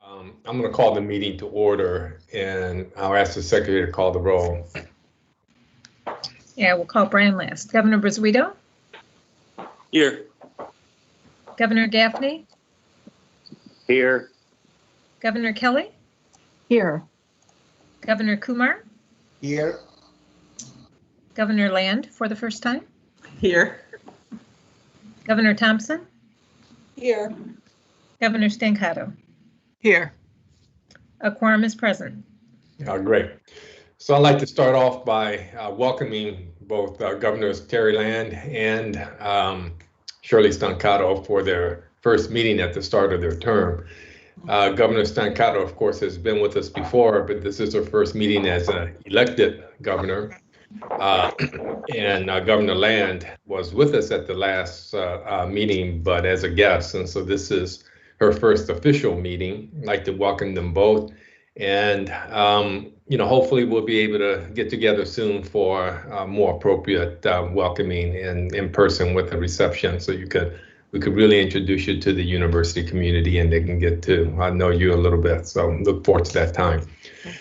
I'm going to call the meeting to order, and I'll ask the secretary to call the roll. Yeah, we'll call Brian last. Governor Briswito? Here. Governor Gaffney? Here. Governor Kelly? Here. Governor Kumar? Here. Governor Land for the first time? Here. Governor Thompson? Here. Governor Stancato? Here. A quorum is present. Great. So I'd like to start off by welcoming both Governors Terry Land and Shirley Stancato for their first meeting at the start of their term. Governor Stancato, of course, has been with us before, but this is her first meeting as an elected governor. And Governor Land was with us at the last meeting, but as a guest. And so this is her first official meeting. I'd like to welcome them both. And, hopefully we'll be able to get together soon for more appropriate welcoming in person with a reception. So we could really introduce you to the university community and they can get to know you a little bit. So look forward to that time.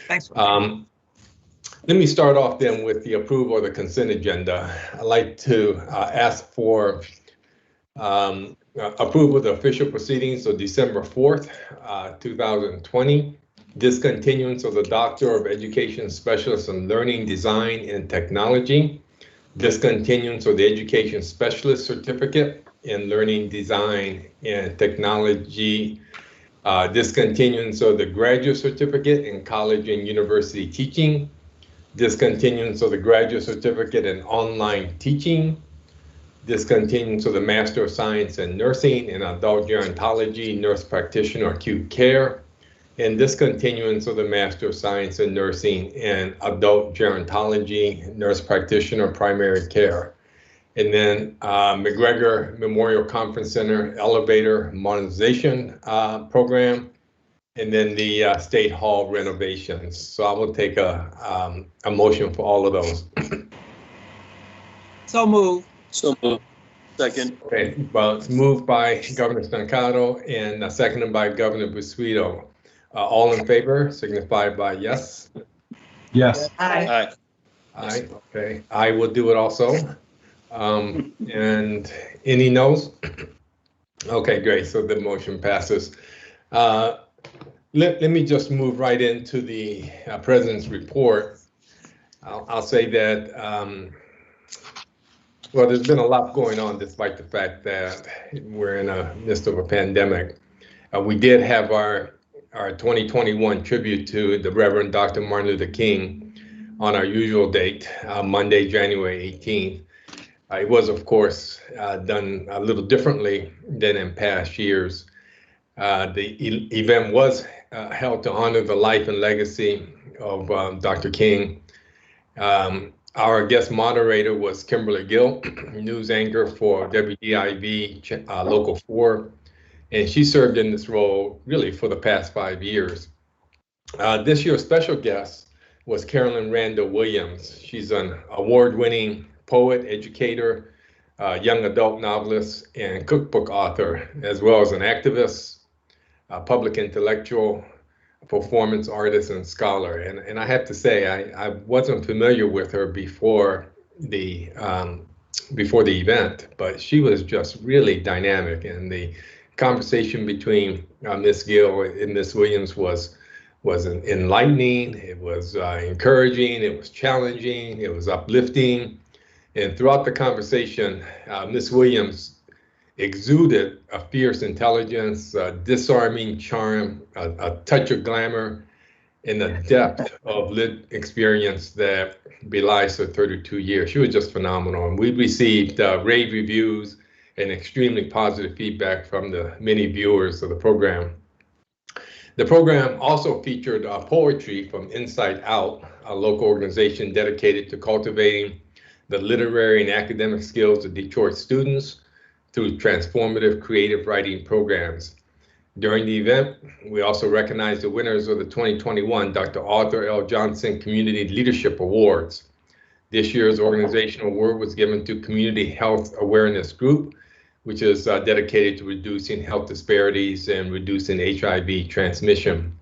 Thanks. Let me start off then with the approval of the consent agenda. I'd like to ask for approval of the official proceedings of December 4th, 2020, discontinuance of the Doctor of Education Specialist in Learning, Design, and Technology, discontinuance of the Education Specialist Certificate in Learning, Design, and Technology, discontinuance of the Graduate Certificate in College and University Teaching, discontinuance of the Graduate Certificate in Online Teaching, discontinuance of the Master of Science in Nursing and Adult Gerontology, Nurse Practitioner Acute Care, and discontinuance of the Master of Science in Nursing and Adult Gerontology, Nurse Practitioner Primary Care. And then McGregor Memorial Conference Center Elevator Modernization Program, and then the State Hall renovations. So I will take a motion for all of those. So move. So moved. Second. Okay, well, it's moved by Governor Stancato and seconded by Governor Briswito. All in favor, signify by yes. Yes. Aye. Aye, okay. I will do it also. And any no's? Okay, great. So the motion passes. Let me just move right into the President's report. I'll say that, well, there's been a lot going on despite the fact that we're in the midst of a pandemic. We did have our 2021 tribute to the Reverend Dr. Martin Luther King on our usual date, Monday, January 18th. It was, of course, done a little differently than in past years. The event was held to honor the life and legacy of Dr. King. Our guest moderator was Kimberly Gill, news anchor for WDIV Local 4, and she served in this role really for the past 5 years. This year's special guest was Carolyn Randall Williams. She's an award-winning poet, educator, young adult novelist, and cookbook author, as well as an activist, public intellectual, performance artist, and scholar. And I have to say, I wasn't familiar with her before the event, but she was just really dynamic. And the conversation between Ms. Gill and Ms. Williams was enlightening. It was encouraging. It was challenging. It was uplifting. And throughout the conversation, Ms. Williams exuded a fierce intelligence, a disarming charm, a touch of glamour, and a depth of lived experience that belies her 32 years. She was just phenomenal. And we received rave reviews and extremely positive feedback from the many viewers of the program. The program also featured poetry from Inside Out, a local organization dedicated to cultivating the literary and academic skills of Detroit students through transformative creative writing programs. During the event, we also recognized the winners of the 2021 Dr. Arthur L. Johnson Community Leadership Awards. This year's organizational award was given to Community Health Awareness Group, which is dedicated to reducing health disparities and reducing HIV transmission.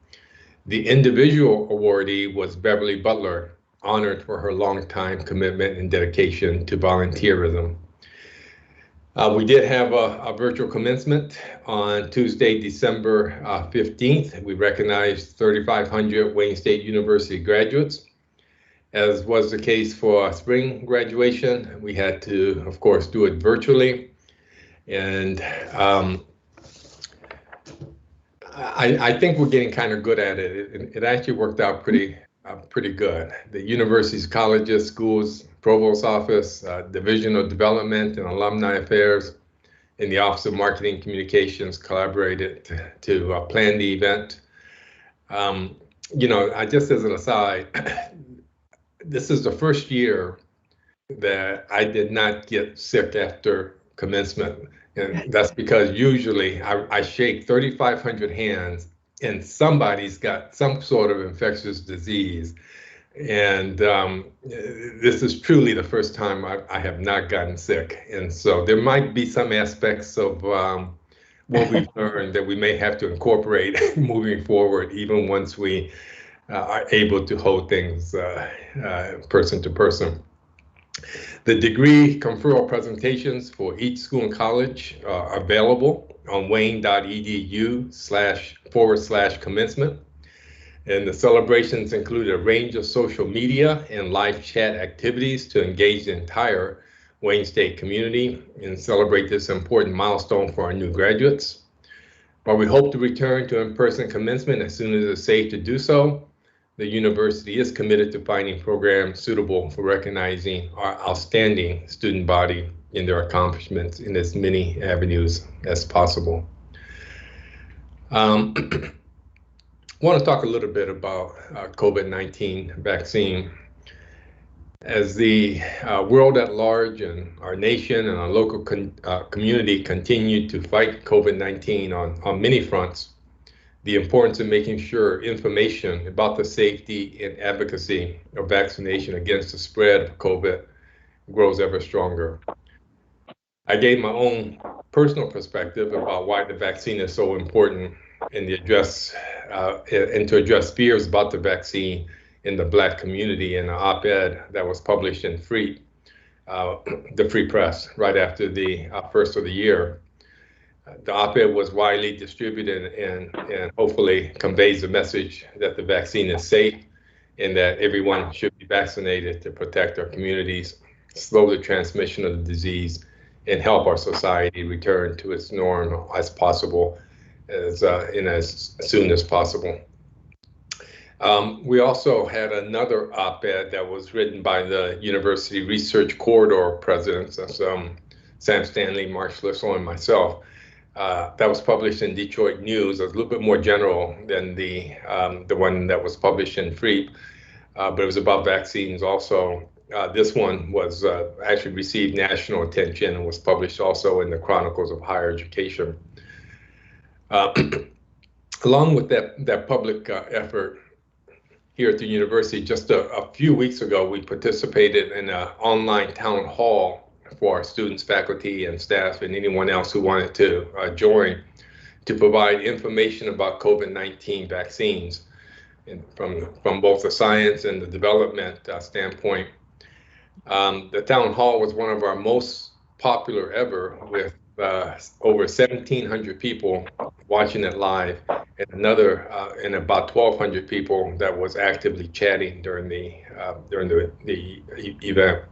The individual awardee was Beverly Butler, honored for her longtime commitment and dedication to volunteerism. We did have a virtual commencement on Tuesday, December 15th. We recognized 3,500 Wayne State University graduates. As was the case for spring graduation, we had to, of course, do it virtually. And I think we're getting kind of good at it. It actually worked out pretty good. The universities, colleges, schools, provost office, Division of Development and Alumni Affairs, and the Office of Marketing Communications collaborated to plan the event. Just as an aside, this is the first year that I did not get sick after commencement. And that's because usually I shake 3,500 hands and somebody's got some sort of infectious disease. And this is truly the first time I have not gotten sick. And so there might be some aspects of what we've learned that we may have to incorporate moving forward, even once we are able to hold things person to person. The degree conferral presentations for each school and college are available on wayne.edu/commencement. And the celebrations include a range of social media and live chat activities to engage the entire Wayne State community and celebrate this important milestone for our new graduates. While we hope to return to in-person commencement as soon as it's safe to do so, the university is committed to finding programs suitable for recognizing our outstanding student body in their accomplishments in as many avenues as possible. I want to talk a little bit about COVID-19 vaccine. As the world at large and our nation and our local community continue to fight COVID-19 on many fronts, the importance of making sure information about the safety and efficacy of vaccination against the spread of COVID grows ever stronger. I gave my own personal perspective about why the vaccine is so important and to address fears about the vaccine in the Black community in an op-ed that was published in the Free Press right after the first of the year. The op-ed was widely distributed and hopefully conveys the message that the vaccine is safe and that everyone should be vaccinated to protect our communities, slow the transmission of the disease, and help our society return to its norm as possible, as soon as possible. We also had another op-ed that was written by the University Research Corridor presidents, Sam Stanley, Mark Schlissel, and myself. That was published in Detroit News. It was a little bit more general than the one that was published in Free, but it was about vaccines also. This one was actually received national attention and was published also in the Chronicles of Higher Education. Along with that public effort here at the university, just a few weeks ago, we participated in an online town hall for our students, faculty, and staff, and anyone else who wanted to join, to provide information about COVID-19 vaccines, and from both the science and the development standpoint. The town hall was one of our most popular ever, with over 1,700 people watching it live, and and about 1,200 people that was actively chatting during the event.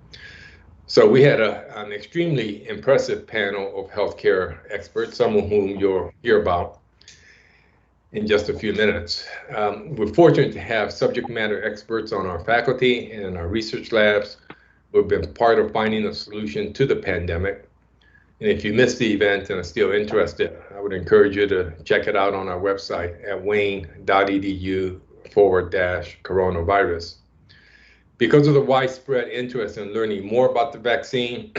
So we had an extremely impressive panel of healthcare experts, some of whom you'll hear about in just a few minutes. We're fortunate to have subject matter experts on our faculty and our research labs who have been part of finding a solution to the pandemic. And if you missed the event and are still interested, I would encourage you to check it out on our website at wayne.edu/coronavirus. Because of the widespread interest in learning more about the vaccine,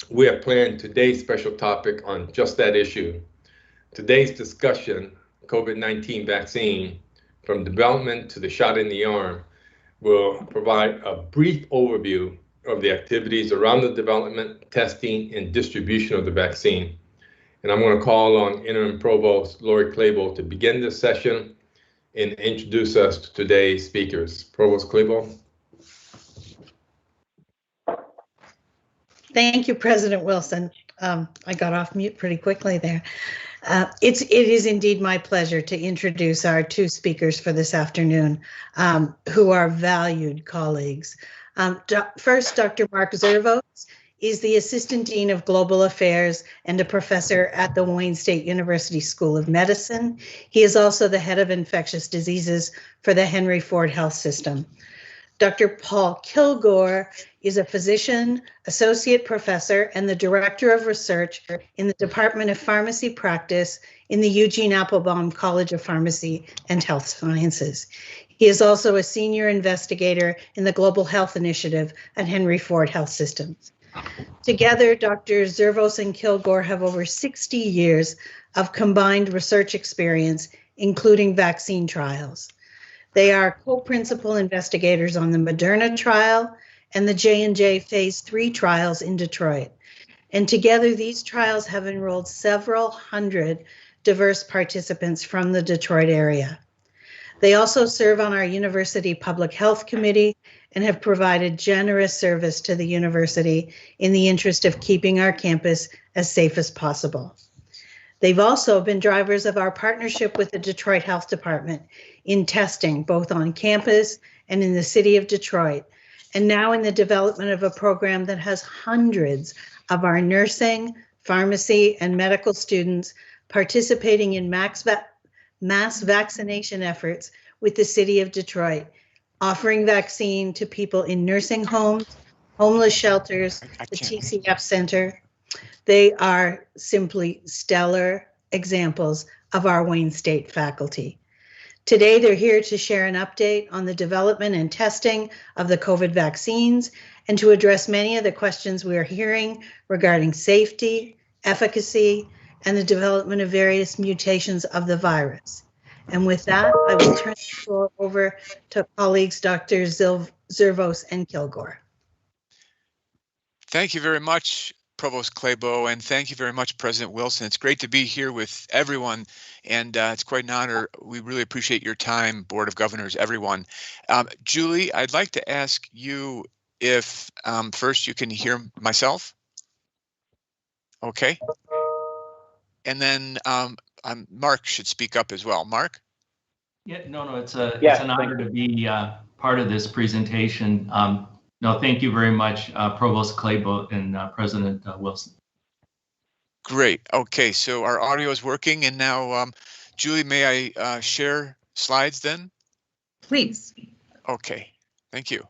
we have planned today's special topic on just that issue. Today's discussion, COVID-19 vaccine, from development to the shot in the arm, will provide a brief overview of the activities around the development, testing, and distribution of the vaccine. And I'm going to call on Interim Provost Lori Claiborne to begin this session and introduce us to today's speakers. Provost Claiborne. Thank you, President Wilson. I got off mute pretty quickly there. It is indeed my pleasure to introduce our two speakers for this afternoon, who are valued colleagues. First, Dr. Mark Zervos is the Assistant Dean of Global Affairs and a professor at the Wayne State University School of Medicine. He is also the head of infectious diseases for the Henry Ford Health System. Dr. Paul Kilgore is a physician, associate professor, and the director of research in the Department of Pharmacy Practice in the Eugene Applebaum College of Pharmacy and Health Sciences. He is also a senior investigator in the Global Health Initiative at Henry Ford Health Systems. Together, Dr. Zervos and Kilgore have over 60 years of combined research experience, including vaccine trials. They are co-principal investigators on the Moderna trial and the J&J phase 3 trials in Detroit. And together, these trials have enrolled several hundred diverse participants from the Detroit area. They also serve on our University Public Health Committee and have provided generous service to the university in the interest of keeping our campus as safe as possible. They've also been drivers of our partnership with the Detroit Health Department in testing, both on campus and in the city of Detroit, and now in the development of a program that has hundreds of our nursing, pharmacy, and medical students participating in mass vaccination efforts with the city of Detroit, offering vaccine to people in nursing homes, homeless shelters, the TCF Center. They are simply stellar examples of our Wayne State faculty. Today, they're here to share an update on the development and testing of the COVID vaccines and to address many of the questions we are hearing regarding safety, efficacy, and the development of various mutations of the virus. And with that, I will turn the floor over to colleagues Dr. Zervos and Kilgore. Thank you very much, Provost Claiborne, and thank you very much, President Wilson. It's great to be here with everyone, and it's quite an honor. We really appreciate your time, Board of Governors, everyone. Julie, I'd like to ask you if first you can hear myself. Okay. And then Mark should speak up as well. Mark? Yeah, no, it's an honor to be part of this presentation. No, thank you very much, Provost Claiborne and President Wilson. Great. Okay, so our audio is working, and now, Julie, may I share slides then? Please. Okay, thank you.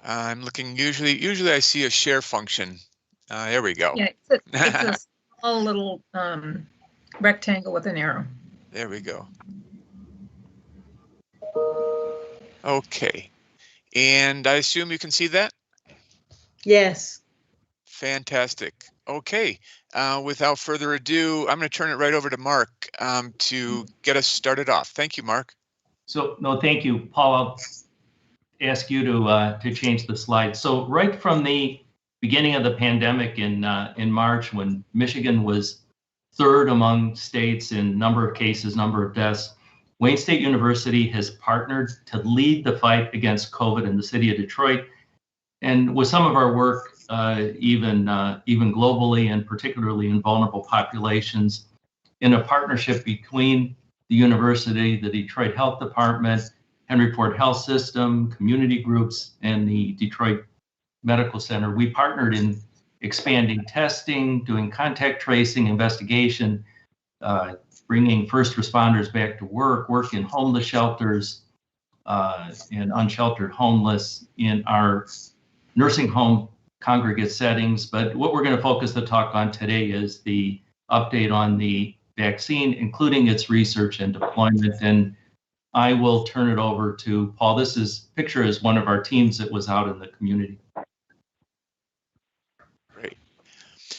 I'm looking, usually I see a share function. There we go. Yeah, it's a small little rectangle with an arrow. There we go. Okay, and I assume you can see that? Yes. Fantastic. Okay, without further ado, I'm going to turn it right over to Mark to get us started off. Thank you, Mark. So, no, thank you, Paul. I'll ask you to change the slide. So, right from the beginning of the pandemic in March, when Michigan was third among states in number of cases, number of deaths, Wayne State University has partnered to lead the fight against COVID in the city of Detroit. And with some of our work, even globally and particularly in vulnerable populations, in a partnership between the university, the Detroit Health Department, Henry Ford Health System, community groups, and the Detroit Medical Center, we partnered in expanding testing, doing contact tracing, investigation, bringing first responders back to work in homeless shelters, and unsheltered homeless in our nursing home congregate settings. But what we're going to focus the talk on today is the update on the vaccine, including its research and deployment. And I will turn it over to Paul. This picture is one of our teams that was out in the community.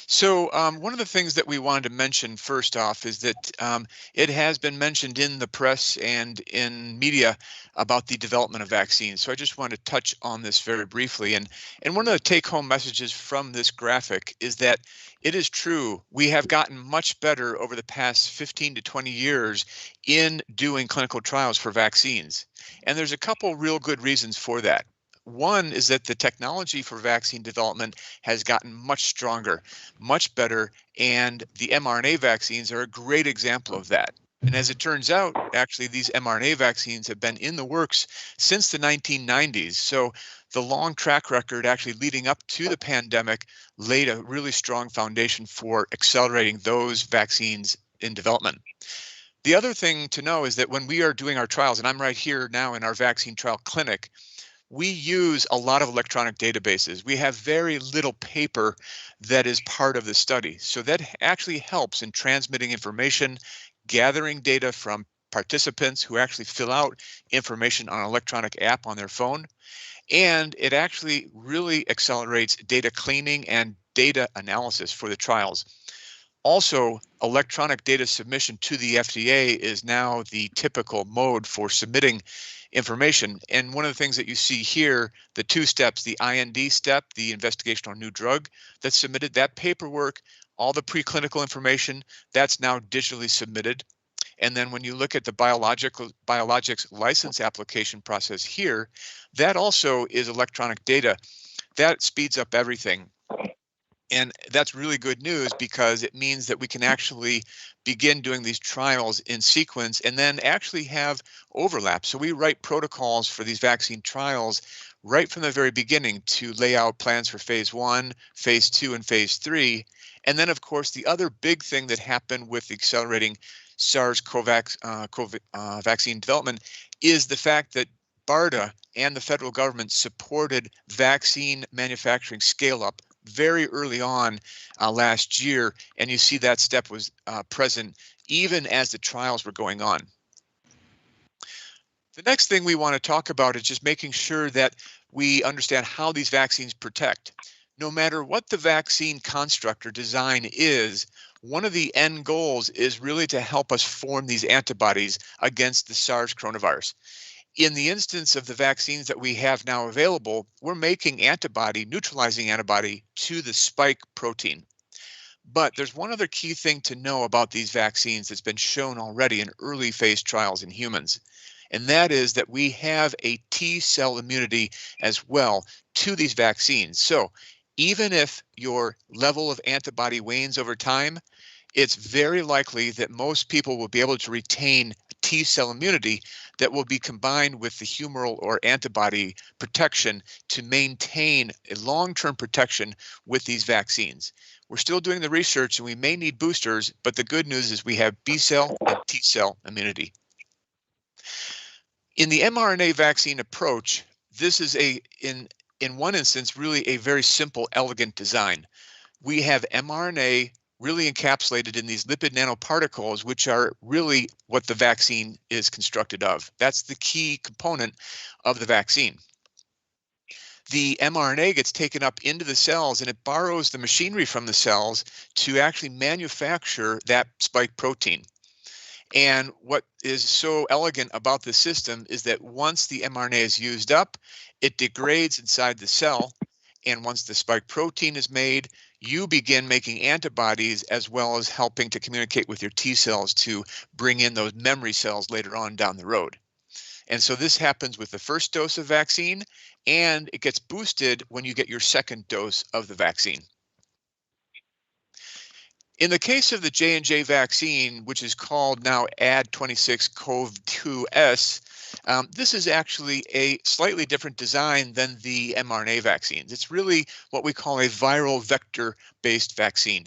So one of the things that we wanted to mention first off is that it has been mentioned in the press and in media about the development of vaccines. So I just wanted to touch on this very briefly. And one of the take-home messages from this graphic is that it is true, we have gotten much better over the past 15 to 20 years in doing clinical trials for vaccines. And there's a couple real good reasons for that. One is that the technology for vaccine development has gotten much stronger, much better, and the mRNA vaccines are a great example of that. And as it turns out, actually, these mRNA vaccines have been in the works since the 1990s. So the long track record actually leading up to the pandemic laid a really strong foundation for accelerating those vaccines in development. The other thing to know is that when we are doing our trials, and I'm right here now in our vaccine trial clinic, we use a lot of electronic databases. We have very little paper that is part of the study. So that actually helps in transmitting information, gathering data from participants who actually fill out information on an electronic app on their phone. And it actually really accelerates data cleaning and data analysis for the trials. Also, electronic data submission to the FDA is now the typical mode for submitting information. And one of the things that you see here, the two steps, the IND step, the investigational new drug that's submitted, that paperwork, all the preclinical information, that's now digitally submitted. And then when you look at the biologics license application process here, that also is electronic data. That speeds up everything. And that's really good news because it means that we can actually begin doing these trials in sequence and then actually have overlap. So we write protocols for these vaccine trials right from the very beginning to lay out plans for phase 1, phase 2, and phase 3. And then, of course, the other big thing that happened with accelerating SARS-CoV vaccine development is the fact that BARDA and the federal government supported vaccine manufacturing scale-up very early on last year, and you see that step was present even as the trials were going on. The next thing we want to talk about is just making sure that we understand how these vaccines protect. No matter what the vaccine construct or design is, one of the end goals is really to help us form these antibodies against the SARS coronavirus. In the instance of the vaccines that we have now available, we're making antibody, neutralizing antibody to the spike protein. But there's one other key thing to know about these vaccines that's been shown already in early phase trials in humans. And that is that we have a T cell immunity as well to these vaccines. So even if your level of antibody wanes over time, it's very likely that most people will be able to retain T cell immunity that will be combined with the humoral or antibody protection to maintain a long-term protection with these vaccines. We're still doing the research and we may need boosters, but the good news is we have B cell and T cell immunity. In the mRNA vaccine approach, this is in one instance, really a very simple, elegant design. We have mRNA really encapsulated in these lipid nanoparticles, which are really what the vaccine is constructed of. That's the key component of the vaccine. The mRNA gets taken up into the cells and it borrows the machinery from the cells to actually manufacture that spike protein. And what is so elegant about this system is that once the mRNA is used up, it degrades inside the cell. And once the spike protein is made, you begin making antibodies as well as helping to communicate with your T cells to bring in those memory cells later on down the road. And so this happens with the first dose of vaccine, and it gets boosted when you get your second dose of the vaccine. In the case of the J&J vaccine, which is called now Ad26-CoV-2S, this is actually a slightly different design than the mRNA vaccines. It's really what we call a viral vector-based vaccine.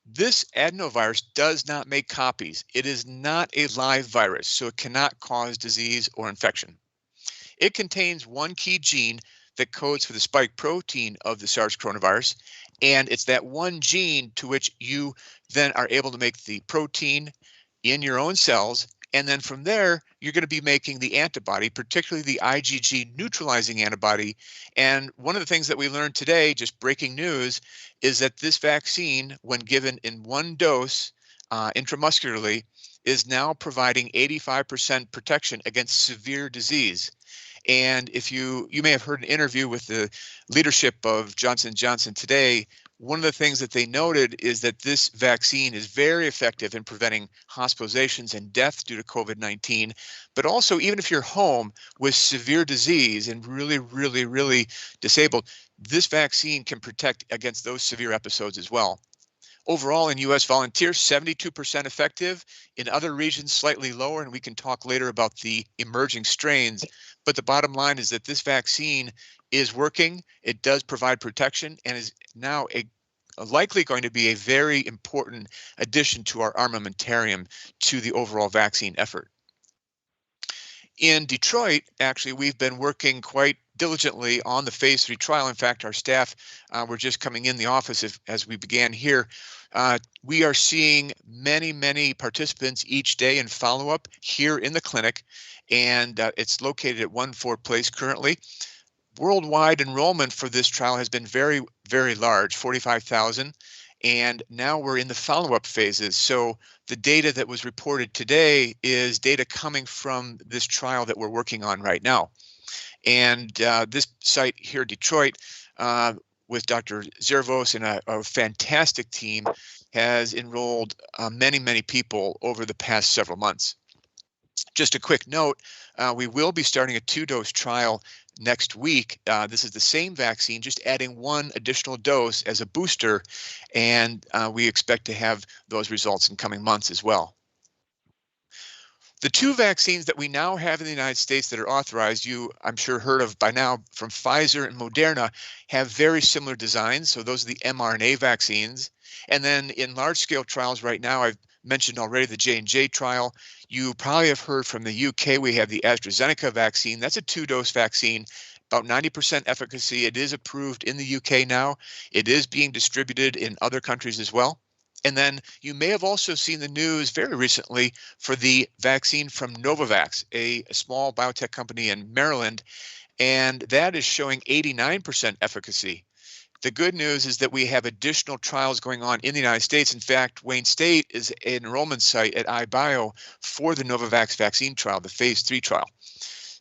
This adenovirus does not make copies. It is not a live virus, so it cannot cause disease or infection. It contains one key gene that codes for the spike protein of the SARS coronavirus, and it's that one gene to which you then are able to make the protein in your own cells And then from there, you're going to be making the antibody, particularly the IgG neutralizing antibody. And one of the things that we learned today, just breaking news, is that this vaccine, when given in one dose intramuscularly, is now providing 85% protection against severe disease. And if you may have heard an interview with the leadership of Johnson & Johnson today, one of the things that they noted is that this vaccine is very effective in preventing hospitalizations and death due to COVID-19, but also even if you're home with severe disease and really disabled, this vaccine can protect against those severe episodes as well. Overall, in U.S. volunteers, 72% effective. In other regions, slightly lower, and we can talk later about the emerging strains. But the bottom line is that this vaccine is working. It does provide protection and is now likely going to be a very important addition to our armamentarium to the overall vaccine effort. In Detroit, actually, we've been working quite diligently on the phase 3 trial. In fact, our staff were just coming in the office as we began here. We are seeing many participants each day in follow-up here in the clinic, and it's located at 1-4 Place currently. Worldwide enrollment for this trial has been very large, 45,000. And now we're in the follow-up phases. So the data that was reported today is data coming from this trial that we're working on right now. And this site here, Detroit, with Dr. Zervos and a fantastic team, has enrolled many people over the past several months. Just a quick note, we will be starting a 2-dose trial next week. This is the same vaccine, just adding 1 additional dose as a booster, and we expect to have those results in coming months as well. The 2 vaccines that we now have in the United States that are authorized, I'm sure heard of by now, from Pfizer and Moderna, have very similar designs. So those are the mRNA vaccines. And then in large-scale trials right now, I've mentioned already the J&J trial. You probably have heard from the UK, we have the AstraZeneca vaccine. That's a 2-dose vaccine, about 90% efficacy. It is approved in the UK now. It is being distributed in other countries as well. And then you may have also seen the news very recently for the vaccine from Novavax, a small biotech company in Maryland, and that is showing 89% efficacy. The good news is that we have additional trials going on in the United States. In fact, Wayne State is an enrollment site at iBio for the Novavax vaccine trial, the phase 3 trial.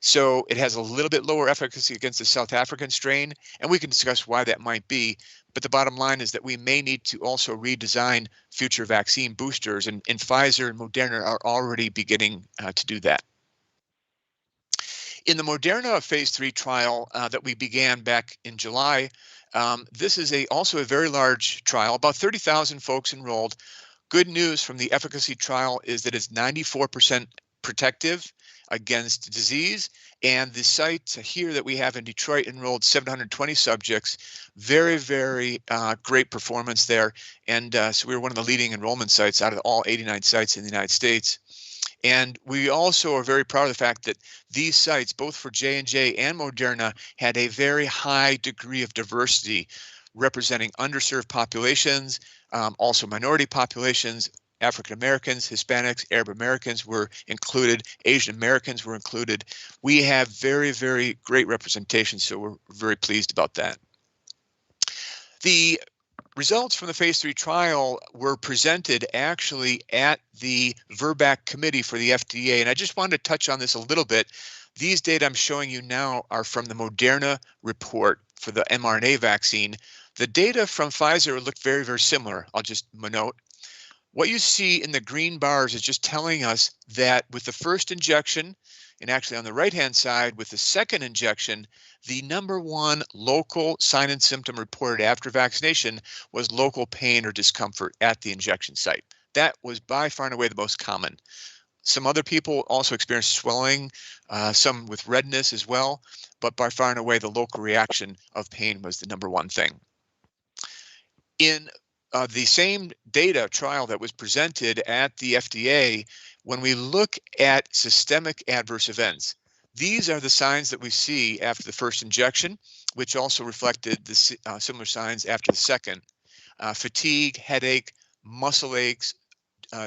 So it has a little bit lower efficacy against the South African strain, and we can discuss why that might be. But the bottom line is that we may need to also redesign future vaccine boosters, and Pfizer and Moderna are already beginning to do that. In the Moderna phase 3 trial that we began back in July, this is also a very large trial, about 30,000 folks enrolled. Good news from the efficacy trial is that it's 94% protective against disease, and the site here that we have in Detroit enrolled 720 subjects. Very great performance there, and so we were one of the leading enrollment sites out of all 89 sites in the United States. And we also are very proud of the fact that these sites, both for J&J and Moderna, had a very high degree of diversity, representing underserved populations, also minority populations. African Americans, Hispanics, Arab Americans were included, Asian Americans were included. We have very great representation, so we're very pleased about that. The results from the phase 3 trial were presented actually at the VRBPAC committee for the FDA, and I just wanted to touch on this a little bit. These data I'm showing you now are from the Moderna report for the mRNA vaccine. The data from Pfizer look very similar, I'll just note. What you see in the green bars is just telling us that with the first injection, and actually on the right-hand side with the second injection, the #1 local sign and symptom reported after vaccination was local pain or discomfort at the injection site. That was by far and away the most common. Some other people also experienced swelling, some with redness as well, but by far and away the local reaction of pain was the #1 thing. In the same data trial that was presented at the FDA, when we look at systemic adverse events, these are the signs that we see after the first injection, which also reflected the similar signs after the second. Fatigue, headache, muscle aches,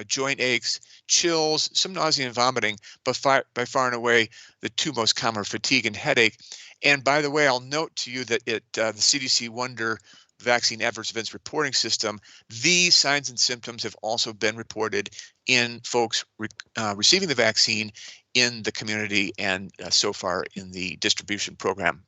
joint aches, chills, some nausea and vomiting, but by far and away, the two most common are fatigue and headache. And by the way, I'll note to you that the CDC Wonder Vaccine Adverse Events Reporting System, these signs and symptoms have also been reported in folks receiving the vaccine in the community and so far in the distribution program.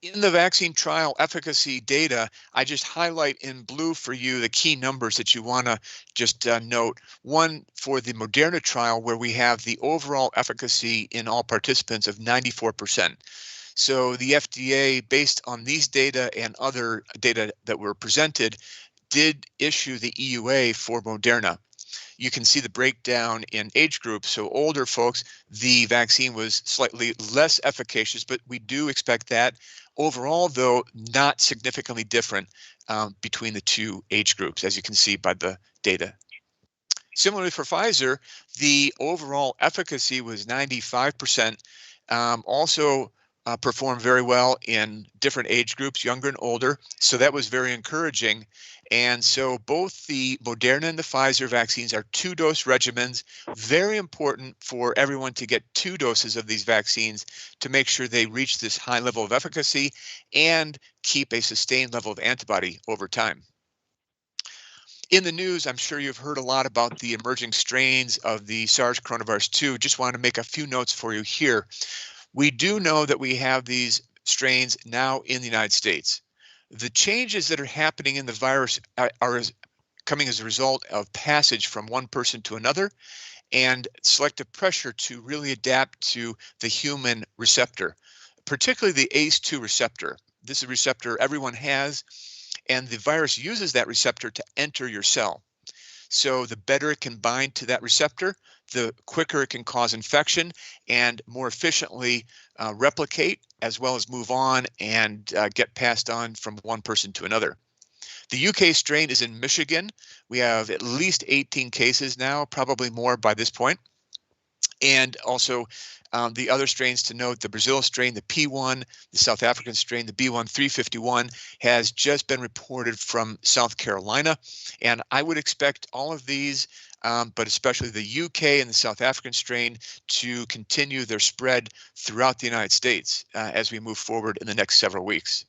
In the vaccine trial efficacy data, I just highlight in blue for you the key numbers that you want to just note. One for the Moderna trial, where we have the overall efficacy in all participants of 94%. So the FDA, based on these data and other data that were presented, did issue the EUA for Moderna. You can see the breakdown in age groups. So older folks, the vaccine was slightly less efficacious, but we do expect that. Overall, though, not significantly different between the two age groups, as you can see by the data. Similarly for Pfizer, the overall efficacy was 95%, also performed very well in different age groups, younger and older. So that was very encouraging. And so both the Moderna and the Pfizer vaccines are 2-dose regimens. Very important for everyone to get 2 doses of these vaccines to make sure they reach this high level of efficacy and keep a sustained level of antibody over time. In the news, I'm sure you've heard a lot about the emerging strains of the SARS coronavirus 2. Just want to make a few notes for you here. We do know that we have these strains now in the United States. The changes that are happening in the virus are coming as a result of passage from one person to another and selective pressure to really adapt to the human receptor, particularly the ACE2 receptor. This is a receptor everyone has, and the virus uses that receptor to enter your cell. So the better it can bind to that receptor, the quicker it can cause infection and more efficiently replicate, as well as move on and get passed on from one person to another. The UK strain is in Michigan. We have at least 18 cases now, probably more by this point. And also the other strains to note, the Brazil strain, the P1, the South African strain, the B1.351 has just been reported from South Carolina. And I would expect all of these, but especially the UK and the South African strain, to continue their spread throughout the United States as we move forward in the next several weeks.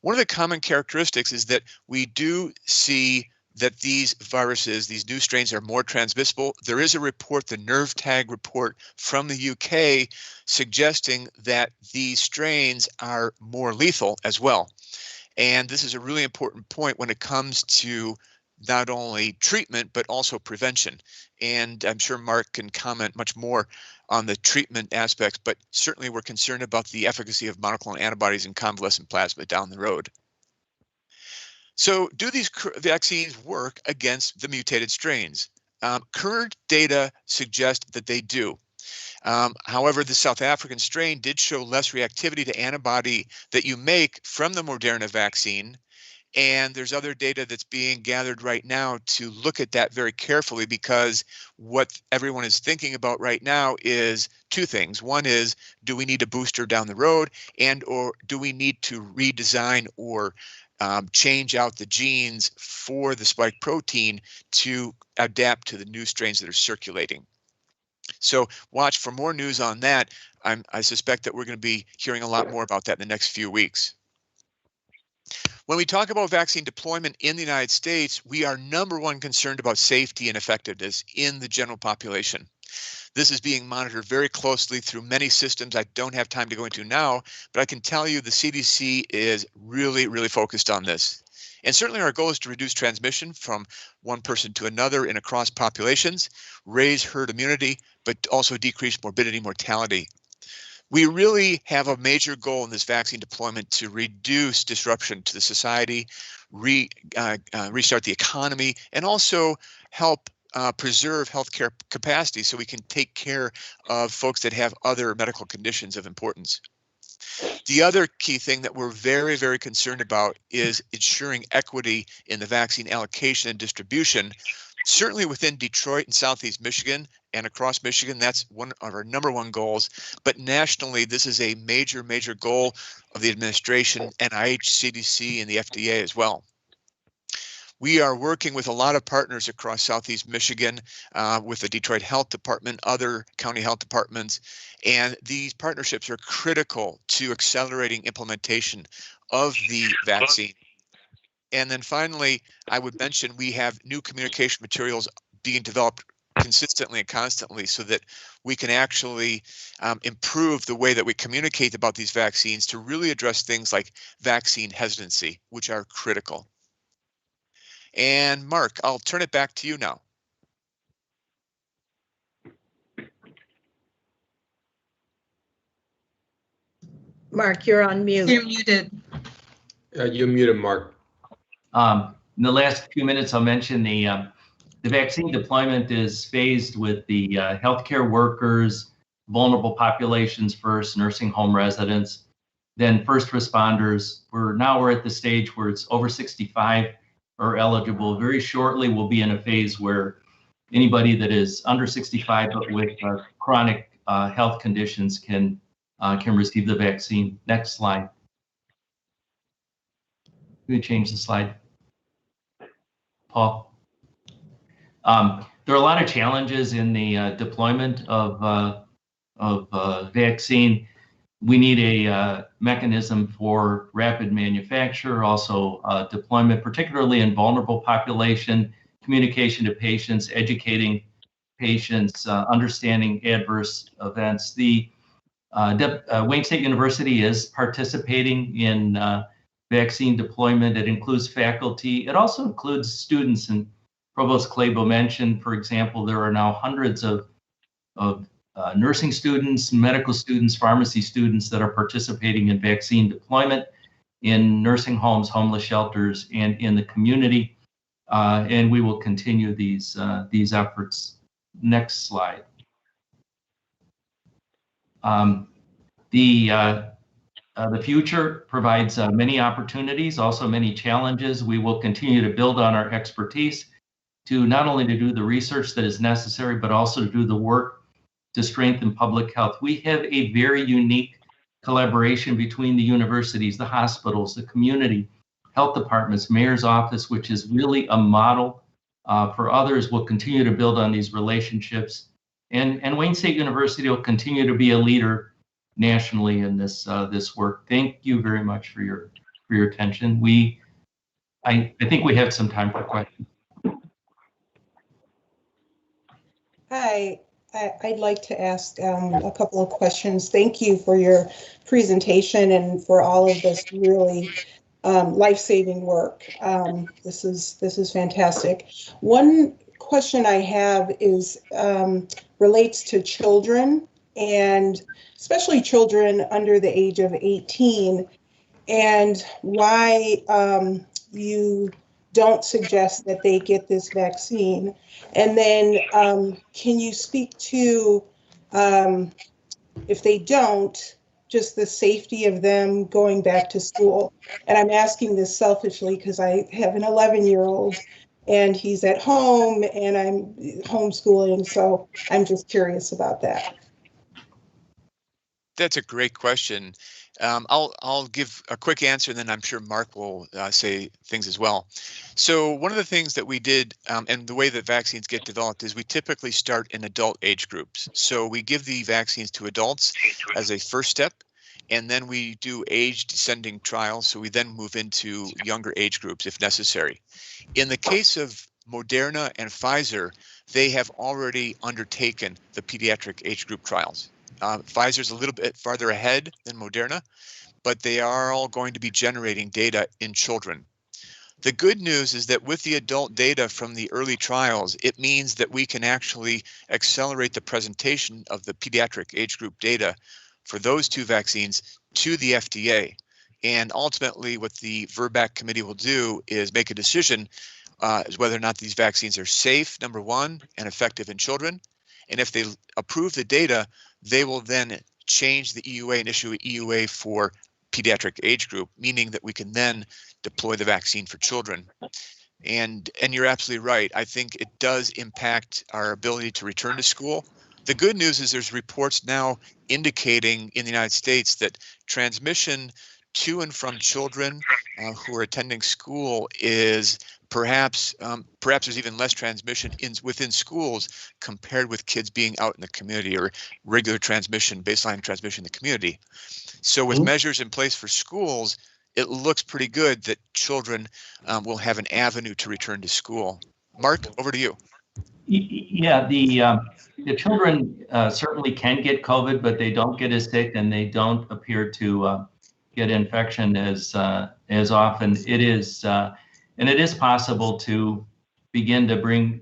One of the common characteristics is that we do see that these viruses, these new strains, are more transmissible. There is a report, the nerve tag report from the UK, suggesting that these strains are more lethal as well. And this is a really important point when it comes to not only treatment, but also prevention. And I'm sure Mark can comment much more on the treatment aspects, but certainly we're concerned about the efficacy of monoclonal antibodies and convalescent plasma down the road. So do these vaccines work against the mutated strains? Current data suggest that they do. However, the South African strain did show less reactivity to antibody that you make from the Moderna vaccine. And there's other data that's being gathered right now to look at that very carefully, because what everyone is thinking about right now is two things. One is, do we need a booster down the road, and or do we need to redesign or change out the genes for the spike protein to adapt to the new strains that are circulating? So watch for more news on that. I suspect that we're going to be hearing a lot more about that in the next few weeks. When we talk about vaccine deployment in the United States, we are #1 concerned about safety and effectiveness in the general population. This is being monitored very closely through many systems I don't have time to go into now, but I can tell you the CDC is really, really focused on this. And certainly our goal is to reduce transmission from one person to another and across populations, raise herd immunity, but also decrease morbidity, mortality. We really have a major goal in this vaccine deployment to reduce disruption to the society, restart the economy, and also help preserve healthcare capacity so we can take care of folks that have other medical conditions of importance. The other key thing that we're very, very concerned about is ensuring equity in the vaccine allocation and distribution. Certainly within Detroit and Southeast Michigan and across Michigan, that's one of our #1 goals. But nationally, this is a major, major goal of the administration, NIH, CDC, and the FDA as well. We are working with a lot of partners across Southeast Michigan, with the Detroit Health Department, other county health departments, and these partnerships are critical to accelerating implementation of the vaccine. And then finally, I would mention we have new communication materials being developed consistently and constantly so that we can actually improve the way that we communicate about these vaccines to really address things like vaccine hesitancy, which are critical. And Mark, I'll turn it back to you now. Mark, you're on mute. You're muted. You're muted, Mark. In the last few minutes, I'll mention the vaccine deployment is phased with the healthcare workers, vulnerable populations first, nursing home residents, then first responders. We're at the stage where it's over 65 are eligible. Very shortly, we'll be in a phase where anybody that is under 65 but with chronic health conditions can receive the vaccine. Next slide. Let me change the slide. Paul. There are a lot of challenges in the deployment of vaccine. We need a mechanism for rapid manufacture, also deployment, particularly in vulnerable population, communication to patients, educating patients, understanding adverse events. The Wayne State University is participating in vaccine deployment. It includes faculty. It also includes students, and Provost Clabo mentioned, for example, there are now hundreds of nursing students, medical students, pharmacy students that are participating in vaccine deployment in nursing homes, homeless shelters, and in the community. And we will continue these efforts. Next slide. The future provides many opportunities, also many challenges. We will continue to build on our expertise to not only to do the research that is necessary, but also to do the work to strengthen public health. We have a very unique collaboration between the universities, the hospitals, the community, health departments, mayor's office, which is really a model for others. We'll continue to build on these relationships. And Wayne State University will continue to be a leader nationally in this work. Thank you very much for your attention. I think we have some time for questions. Hi, I'd like to ask a couple of questions. Thank you for your presentation and for all of this really life-saving work. This is fantastic. One question I have is relates to children, and especially children under the age of 18, and why you don't suggest that they get this vaccine. And then can you speak to, if they don't, just the safety of them going back to school? And I'm asking this selfishly because I have an 11-year-old and he's at home and I'm homeschooling, so I'm just curious about that. That's a great question. I'll give a quick answer, and then I'm sure Mark will say things as well. So one of the things that we did, and the way that vaccines get developed, is we typically start in adult age groups. So we give the vaccines to adults as a first step, and then we do age descending trials. So we then move into younger age groups if necessary. In the case of Moderna and Pfizer, they have already undertaken the pediatric age group trials. Pfizer's a little bit farther ahead than Moderna, but they are all going to be generating data in children. The good news is that with the adult data from the early trials, it means that we can actually accelerate the presentation of the pediatric age group data for those two vaccines to the FDA. And ultimately, what the VRBAC committee will do is make a decision as whether or not these vaccines are safe, number one, and effective in children. And if they approve the data, they will then change the EUA and issue an EUA for pediatric age group, meaning that we can then deploy the vaccine for children. And you're absolutely right. I think it does impact our ability to return to school. The good news is there's reports now indicating in the United States that transmission to and from children who are attending school is perhaps there's even less transmission within schools compared with kids being out in the community, or regular transmission, baseline transmission in the community. So with measures in place for schools, it looks pretty good that children will have an avenue to return to school. Mark, over to you. Yeah, the children certainly can get COVID, but they don't get as sick, and they don't appear to get infection as often. It is and it is possible to begin to bring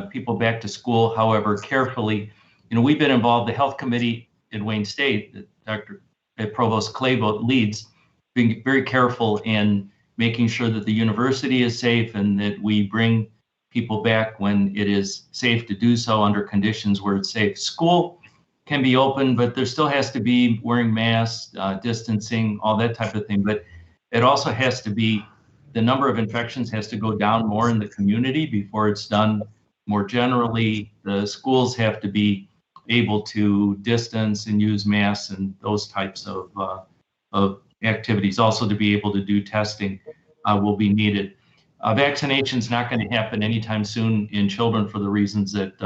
people back to school, however, carefully. We've been involved, the health committee in Wayne State, that Provost Clabo leads, being very careful in making sure that the university is safe and that we bring people back when it is safe to do so under conditions where it's safe. School can be open, but there still has to be wearing masks, distancing, all that type of thing. But it also has to be, the number of infections has to go down more in the community before it's done more generally. The schools have to be able to distance and use masks and those types of activities. Also, to be able to do testing will be needed. Vaccination's not going to happen anytime soon in children for the reasons that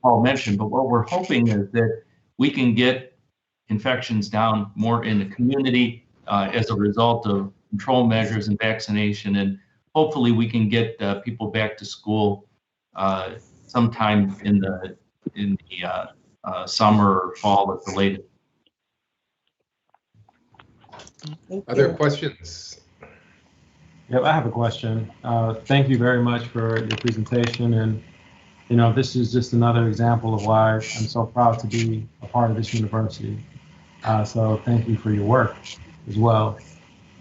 Paul mentioned, but what we're hoping is that we can get infections down more in the community as a result of control measures and vaccination, and hopefully we can get people back to school sometime in the summer or fall at the latest. Other questions? Yep, I have a question. Thank you very much for your presentation. And, this is just another example of why I'm so proud to be a part of this university. So thank you for your work as well.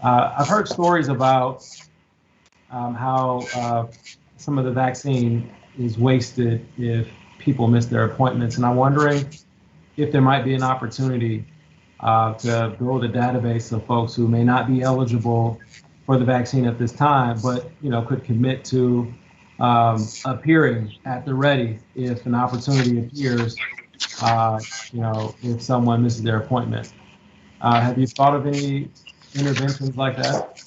I've heard stories about how some of the vaccine is wasted if people miss their appointments. And I'm wondering if there might be an opportunity to build a database of folks who may not be eligible for the vaccine at this time, but could commit to appearing at the ready if an opportunity appears. If someone misses their appointment. Have you thought of any interventions like that?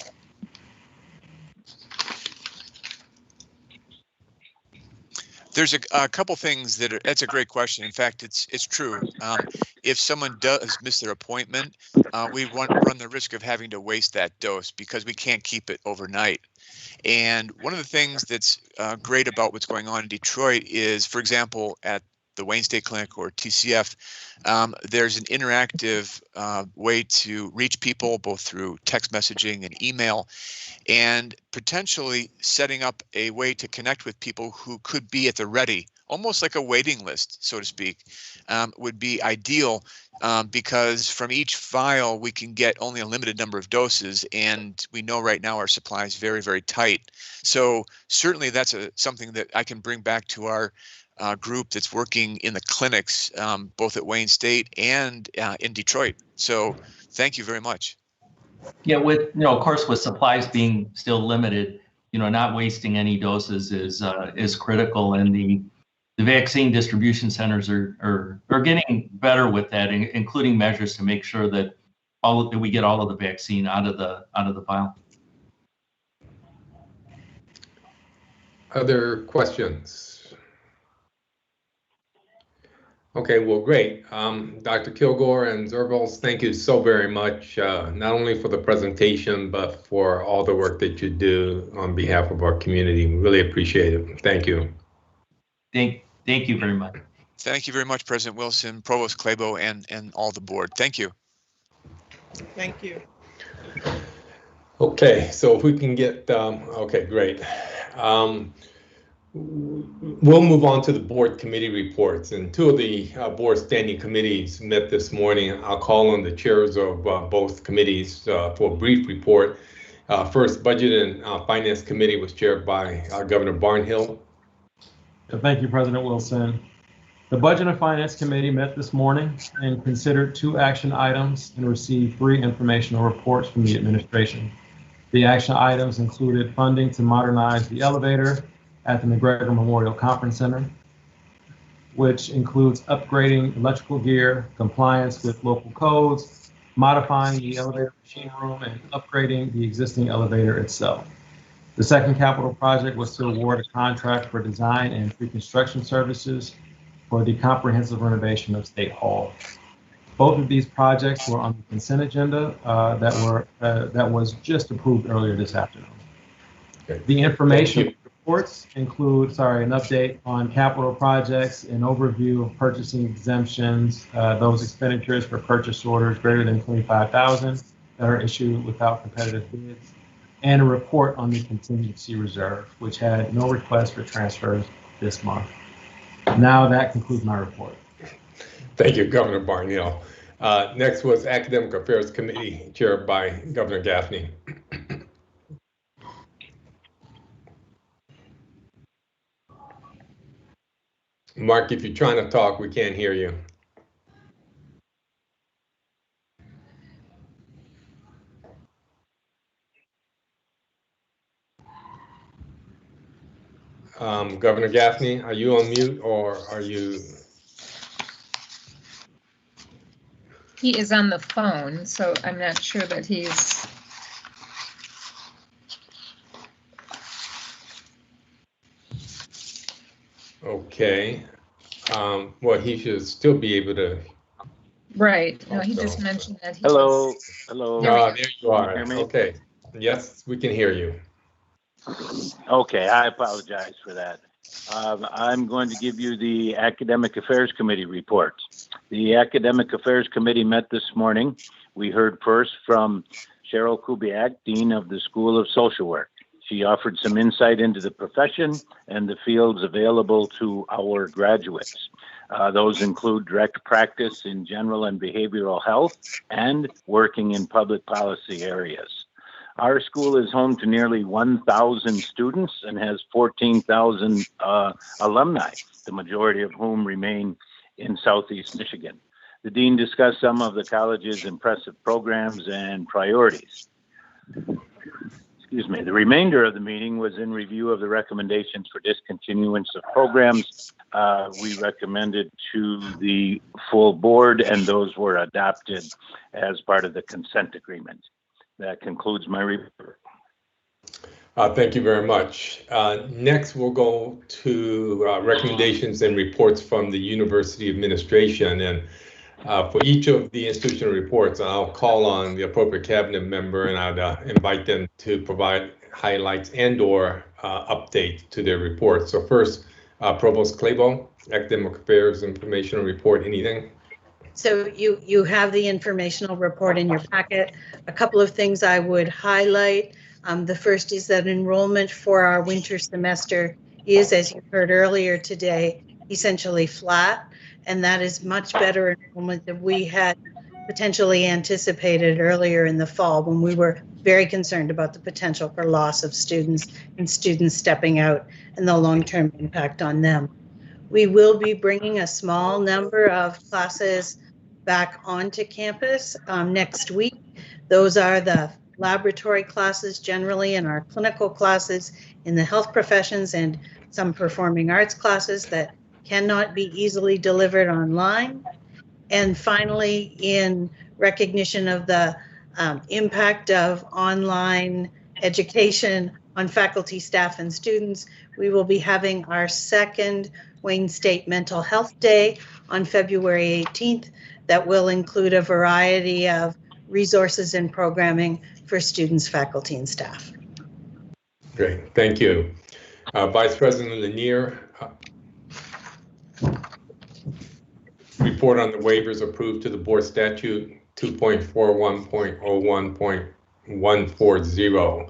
There's a couple things that's a great question. In fact, it's true. If someone does miss their appointment, we run the risk of having to waste that dose because we can't keep it overnight. And one of the things that's great about what's going on in Detroit is, for example, at the Wayne State Clinic or TCF, there's an interactive way to reach people both through text messaging and email, and potentially setting up a way to connect with people who could be at the ready, almost like a waiting list, so to speak, would be ideal because from each vial we can get only a limited number of doses, and we know right now our supply is very, very tight. So certainly that's something that I can bring back to our group that's working in the clinics, both at Wayne State and in Detroit. So thank you very much. Yeah, with of course, with supplies being still limited, not wasting any doses is critical, and the vaccine distribution centers are getting better with that, including measures to make sure that we get all of the vaccine out of the vial. Other questions? Okay, well, great. Dr. Kilgore and Zervos, thank you so very much, not only for the presentation, but for all the work that you do on behalf of our community. We really appreciate it. Thank you. Thank you very much. Thank you very much, President Wilson, Provost Clabo, and all the board. Thank you. Thank you. Okay, so if we can get, okay, great. We'll move on to the board committee reports, and two of the board standing committees met this morning. I'll call on the chairs of both committees for a brief report. First, Budget and Finance Committee was chaired by Governor Barnhill. Thank you, President Wilson. The Budget and Finance Committee met this morning and considered 2 action items and received 3 informational reports from the administration. The action items included funding to modernize the elevator at the McGregor Memorial Conference Center, which includes upgrading electrical gear, compliance with local codes, modifying the elevator machine room, and upgrading the existing elevator itself. The second capital project was to award a contract for design and pre-construction services for the comprehensive renovation of State Hall. Both of these projects were on the consent agenda that was just approved earlier this afternoon. Okay. The information reports include, an update on capital projects, an overview of purchasing exemptions, those expenditures for purchase orders greater than $25,000 that are issued without competitive bids, and a report on the contingency reserve, which had no request for transfers this month. Now that concludes my report. Thank you, Governor Barnhill. Next was Academic Affairs Committee chaired by Governor Gaffney. Mark, if you're trying to talk, we can't hear you. Governor Gaffney, are you on mute or are you? He is on the phone, so I'm not sure that he's. Okay. Well, he should still be able to. Right. No, he just mentioned that he Hello, was. hello. There you are. Hear me? Okay. Yes, we can hear you. Okay, I apologize for that. I'm going to give you the Academic Affairs Committee report. The Academic Affairs Committee met this morning. We heard first from Cheryl Kubiak, Dean of the School of Social Work. She offered some insight into the profession and the fields available to our graduates. Those include direct practice in general and behavioral health and working in public policy areas. Our school is home to nearly 1,000 students and has 14,000 alumni, the majority of whom remain in Southeast Michigan. The dean discussed some of the college's impressive programs and priorities. The remainder of the meeting was in review of the recommendations for discontinuance of programs we recommended to the full board, and those were adopted as part of the consent agreement. That concludes my report. Thank you very much. Next, we'll go to recommendations and reports from the University Administration. And for each of the institutional reports, I'll call on the appropriate cabinet member and I'd invite them to provide highlights and/or updates to their report. So first, Provost Clabo, Academic Affairs Informational Report, anything? So you have the informational report in your packet. A couple of things I would highlight. The first is that enrollment for our winter semester is, as you heard earlier today, essentially flat, and that is much better enrollment than we had potentially anticipated earlier in the fall when we were very concerned about the potential for loss of students and students stepping out and the long-term impact on them. We will be bringing a small number of classes back onto campus next week. Those are the laboratory classes generally and our clinical classes in the health professions and some performing arts classes that cannot be easily delivered online. And finally, in recognition of the impact of online education on faculty, staff, and students, we will be having our second Wayne State Mental Health Day on February 18th that will include a variety of resources and programming for students, faculty, and staff. Great, thank you. Vice President Lanier, report on the waivers approved to the board statute 2.41.01.140.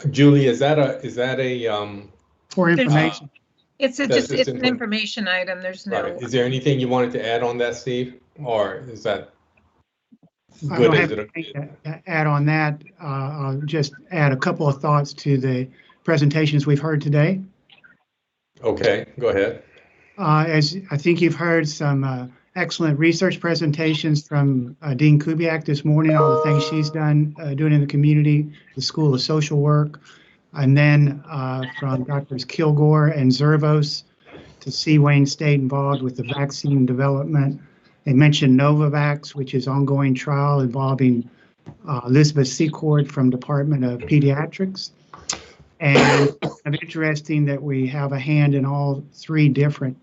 Julie, is that a for information? It's an information item. There's no. Right. Is there anything you wanted to add on that, Steve, or is that good? I don't have anything to add on that. I'll just add a couple of thoughts to the presentations we've heard today. Okay, go ahead. As I think you've heard some excellent research presentations from Dean Kubiak this morning, all the things she's done doing in the community, the School of Social Work, and then from Drs. Kilgore and Zervos, to see Wayne State involved with the vaccine development. They mentioned Novavax, which is ongoing trial involving Elizabeth Secord from Department of Pediatrics. And it's interesting that we have a hand in all three different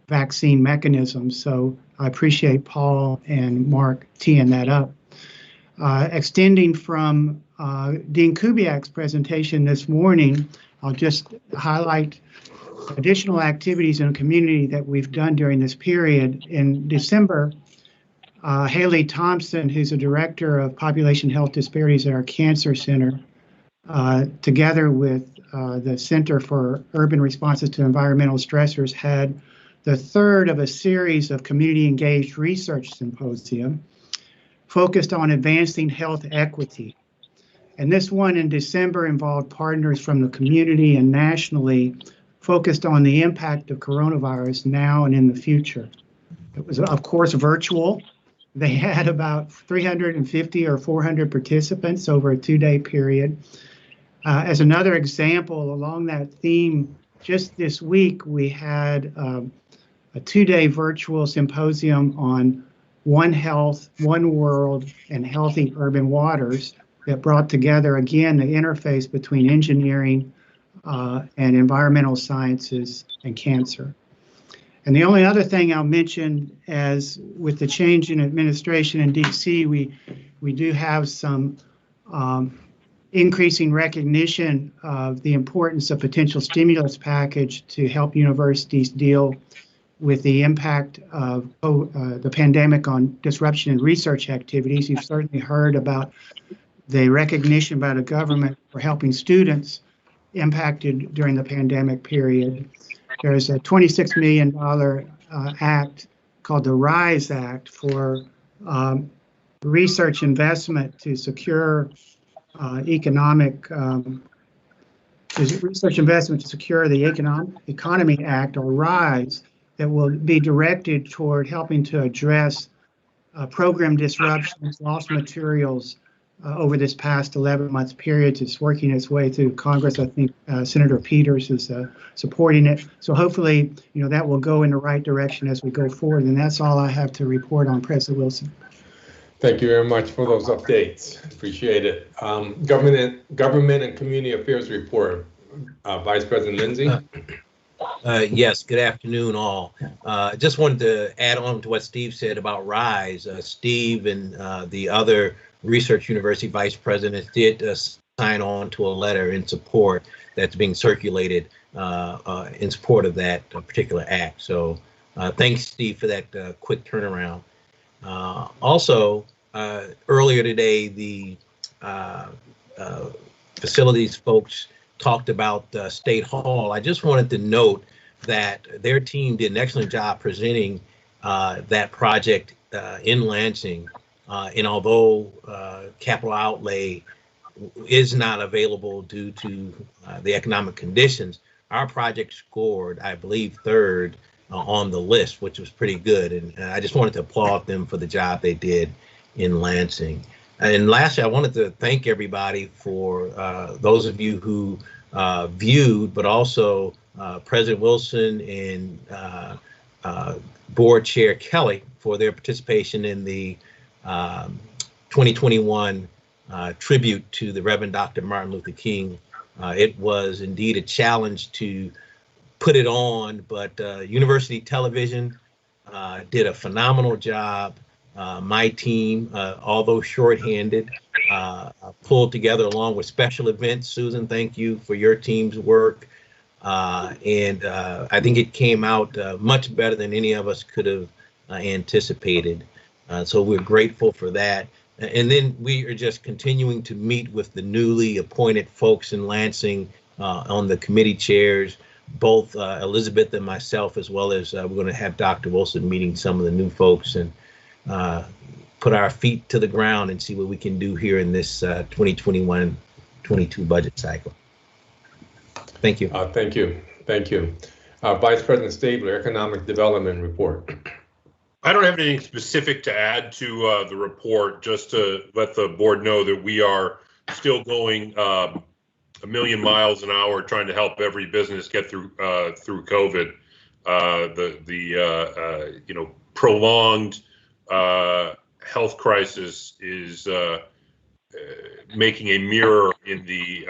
vaccine mechanisms. So I appreciate Paul and Mark teeing that up. Extending from Dean Kubiak's presentation this morning, I'll just highlight additional activities in the community that we've done during this period. In December, Haley Thompson, who's a director of population health disparities at our cancer center, together with the Center for Urban Responses to Environmental Stressors, had the third of a series of community engaged research symposium focused on advancing health equity. And this one in December involved partners from the community and nationally, focused on the impact of coronavirus now and in the future. It was, of course, virtual. They had about 350 or 400 participants over a 2-day period. As another example, along that theme, just this week, we had a 2-day virtual symposium on One Health, One World, and Healthy Urban Waters that brought together, again, the interface between engineering and environmental sciences and cancer. And the only other thing I'll mention, as with the change in administration in DC, we do have some increasing recognition of the importance of potential stimulus package to help universities deal with the impact of the pandemic on disruption in research activities. You've certainly heard about the recognition by the government for helping students impacted during the pandemic period. There's a $26 million act called the RISE Act for research investment to secure research investment to secure the Economy Act, or RISE, that will be directed toward helping to address program disruptions, lost materials over this past 11-month period. It's working its way through Congress. I think Senator Peters is supporting it. So hopefully, that will go in the right direction as we go forward. And that's all I have to report on, President Wilson. Thank you very much for those updates. Appreciate it. Government and Community Affairs Report, Vice President Lindsay. Yes, good afternoon, all. Just wanted to add on to what Steve said about RISE. Steve and the other research university vice presidents did sign on to a letter in support that's being circulated in support of that particular act. So thanks, Steve, for that quick turnaround. Also, earlier today, the facilities folks talked about State Hall. I just wanted to note that their team did an excellent job presenting that project in Lansing. And although capital outlay is not available due to the economic conditions, our project scored, I believe, third on the list, which was pretty good. And I just wanted to applaud them for the job they did in Lansing. And lastly, I wanted to thank everybody for those of you who viewed, but also President Wilson and Board Chair Kelly for their participation in the 2021 tribute to the Reverend Dr. Martin Luther King. It was indeed a challenge to put it on, but University Television did a phenomenal job. My team, although shorthanded, pulled together along with special events. Susan, thank you for your team's work. And I think it came out much better than any of us could have anticipated. So we're grateful for that. And then we are just continuing to meet with the newly appointed folks in Lansing on the committee chairs, both Elizabeth and myself, as well as we're going to have Dr. Wilson meeting some of the new folks and put our feet to the ground and see what we can do here in this 2021-22 budget cycle. Thank you. Thank you. Thank you. Vice President Stabler, Economic Development Report. I don't have anything specific to add to the report, just to let the board know that we are still going a million miles an hour trying to help every business get through COVID. prolonged health crisis is making a mirror in the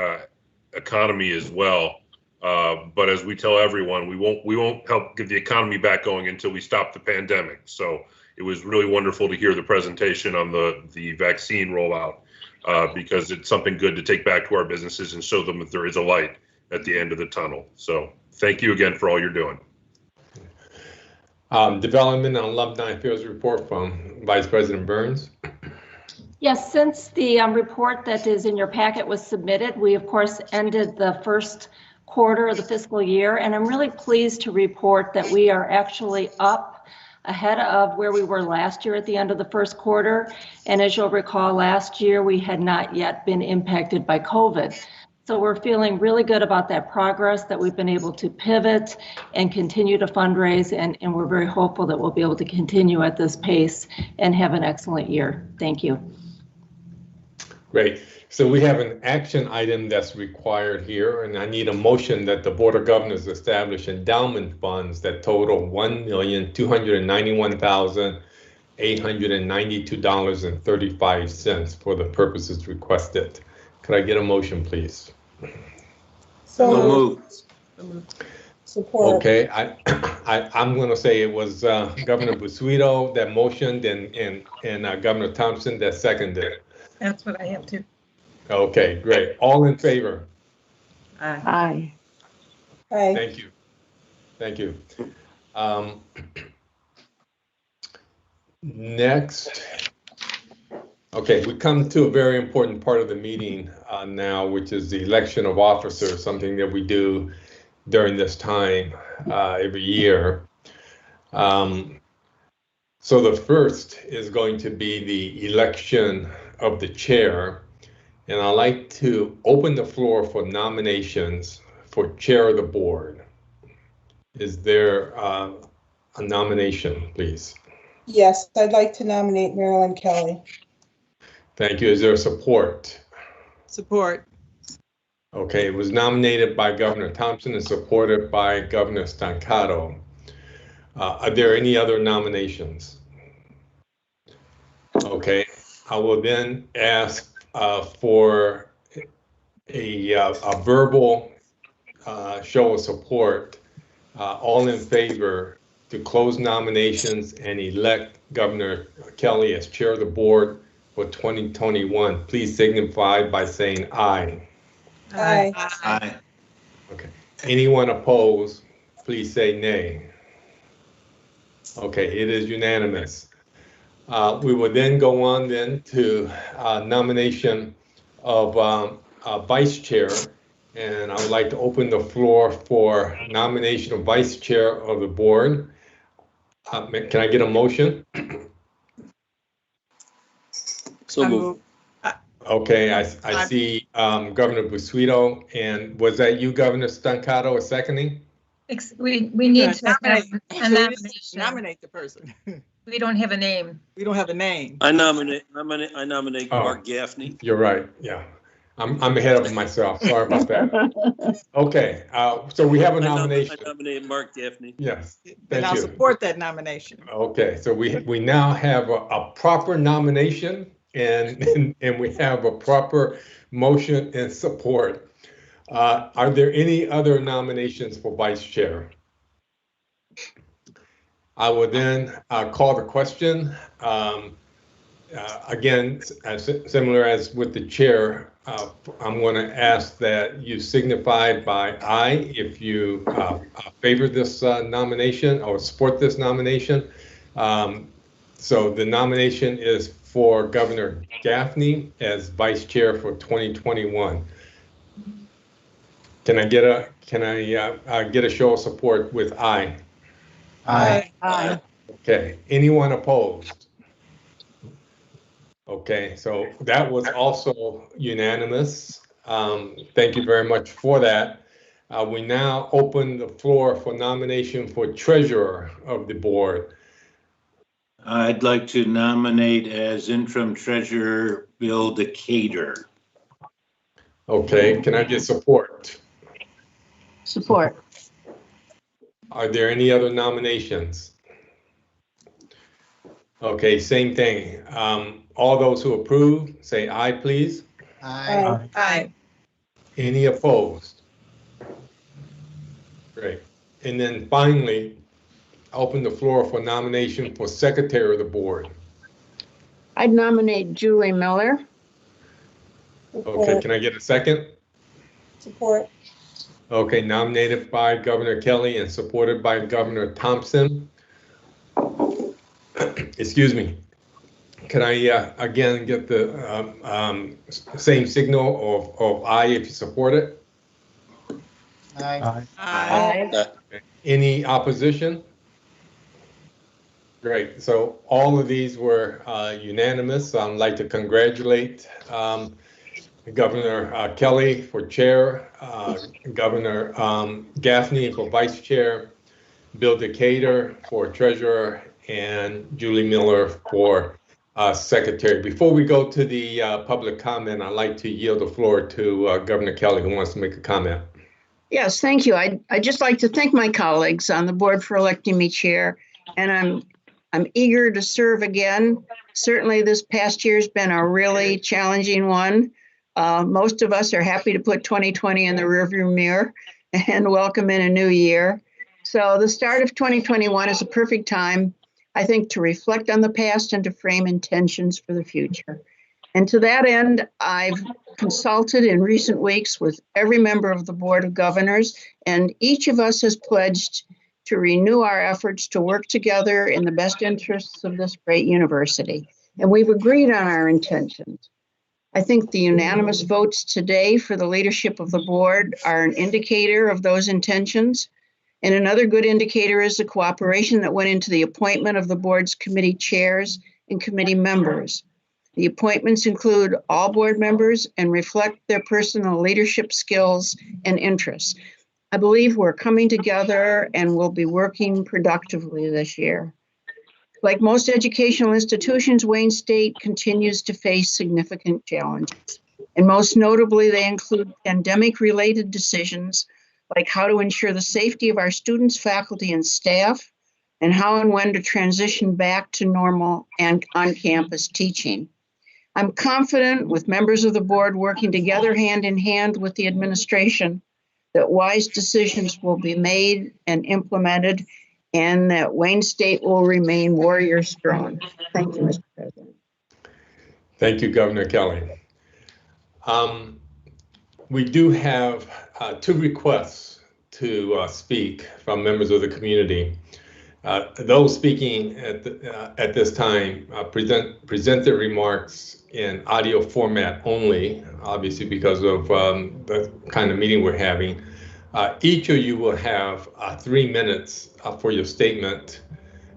economy as well. But as we tell everyone, we won't help get the economy back going until we stop the pandemic. So it was really wonderful to hear the presentation on the vaccine rollout, because it's something good to take back to our businesses and show them that there is a light at the end of the tunnel. So thank you again for all you're doing. Development and Alumni Affairs report from Vice President Burns. Yes, since the report that is in your packet was submitted, we of course ended the first quarter of the fiscal year, and I'm really pleased to report that we are actually up ahead of where we were last year at the end of the first quarter. And as you'll recall, last year we had not yet been impacted by COVID. So we're feeling really good about that progress, that we've been able to pivot and continue to fundraise, and we're very hopeful that we'll be able to continue at this pace and have an excellent year. Thank you. Great. So we have an action item that's required here, and I need a motion that the Board of Governors establish endowment funds that total $1,291,892.35 for the purposes requested. Could I get a motion, please? So moved. Support. Okay, I'm going to say it was Governor Bussuito that motioned and Governor Thompson that seconded. That's what I have too. Okay, great. All in favor? Aye. Aye. Thank you. Thank you. Next. Okay, we come to a very important part of the meeting now, which is the election of officers, something that we do during this time every year. So the first is going to be the election of the chair. And I'd like to open the floor for nominations for chair of the board. Is there a nomination, please? Yes, I'd like to nominate Marilyn Kelly. Thank you. Is there support? Support. Okay, it was nominated by Governor Thompson and supported by Governor Stancato. Are there any other nominations? Okay, I will then ask for a verbal show of support. All in favor to close nominations and elect Governor Kelly as chair of the board for 2021. Please signify by saying aye. Aye. Aye. Okay. Anyone opposed, please say nay. Okay, it is unanimous. We will then go on then to nomination of vice chair, and I would like to open the floor for nomination of vice chair of the board. Can I get a motion? So moved. Okay, I see Governor Bussuito, and was that you, Governor Stancato, seconding? We need to have a nomination. Nominate the person. We don't have a name. We don't have a name. I nominate Mark Gaffney. You're right. Yeah, I'm ahead of myself. Sorry about that. Okay, so we have a nomination. I nominate Mark Gaffney. Yes, And thank I'll you. support that nomination. Okay, so we now have a proper nomination and we have a proper motion and support. Are there any other nominations for vice chair? I will then call the question. Again, similar as with the chair, I'm going to ask that you signify by aye if you favor this nomination or support this nomination. So the nomination is for Governor Gaffney as vice chair for 2021. Can I get a show of support with aye? Aye. Aye. Okay. Anyone opposed? Okay, so that was also unanimous. Thank you very much for that. We now open the floor for nomination for treasurer of the board. I'd like to nominate as interim treasurer Bill Decatur. Okay, can I get support? Support. Are there any other nominations? Okay, same thing. All those who approve, say aye, please. Aye. Aye. Any opposed? Great. And then finally, open the floor for nomination for secretary of the board. I'd nominate Julie Miller. Okay, can I get a second? Support. Okay, nominated by Governor Kelly and supported by Governor Thompson. Excuse me. Can I again get the same signal of aye if you support it? Aye. Aye. Any opposition? Great. So all of these were unanimous. I'd like to congratulate Governor Kelly for chair, Governor Gaffney for vice chair, Bill Decatur for treasurer, and Julie Miller for secretary. Before we go to the public comment, I'd like to yield the floor to Governor Kelly, who wants to make a comment. Yes, thank you. I'd just like to thank my colleagues on the board for electing me chair, and I'm eager to serve again. Certainly this past year's been a really challenging one. Most of us are happy to put 2020 in the rearview mirror and welcome in a new year. So the start of 2021 is a perfect time, I think, to reflect on the past and to frame intentions for the future. And to that end, I've consulted in recent weeks with every member of the Board of Governors, and each of us has pledged to renew our efforts to work together in the best interests of this great university. And we've agreed on our intentions. I think the unanimous votes today for the leadership of the board are an indicator of those intentions. And another good indicator is the cooperation that went into the appointment of the board's committee chairs and committee members. The appointments include all board members and reflect their personal leadership skills and interests. I believe we're coming together and we'll be working productively this year. Like most educational institutions, Wayne State continues to face significant challenges. And most notably, they include pandemic-related decisions like how to ensure the safety of our students, faculty, and staff, and how and when to transition back to normal and on-campus teaching. I'm confident, with members of the board working together hand in hand with the administration, that wise decisions will be made and implemented, and that Wayne State will remain warrior strong. Thank you, Mr. President. Thank you, Governor Kelly. We do have two requests to speak from members of the community. Those speaking at this time present their remarks in audio format only, obviously because of the kind of meeting we're having. Each of you will have 3 minutes for your statement,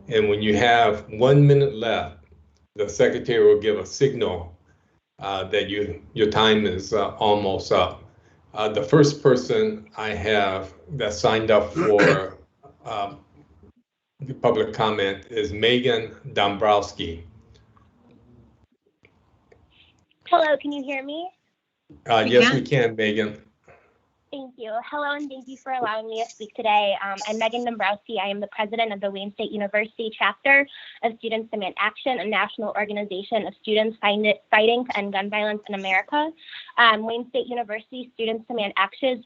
and when you have 1 minute left, the secretary will give a signal that your time is almost up. The first person I have that signed up for the public comment is Megan Dombrowski. Hello, can you hear me? Yes, we can, Megan. Thank you. Hello, and thank you for allowing me to speak today. I'm Megan Dombrowski. I am the president of the Wayne State University chapter of Students Demand Action, a national organization of students fighting to end gun violence in America. Wayne State University Students Demand Action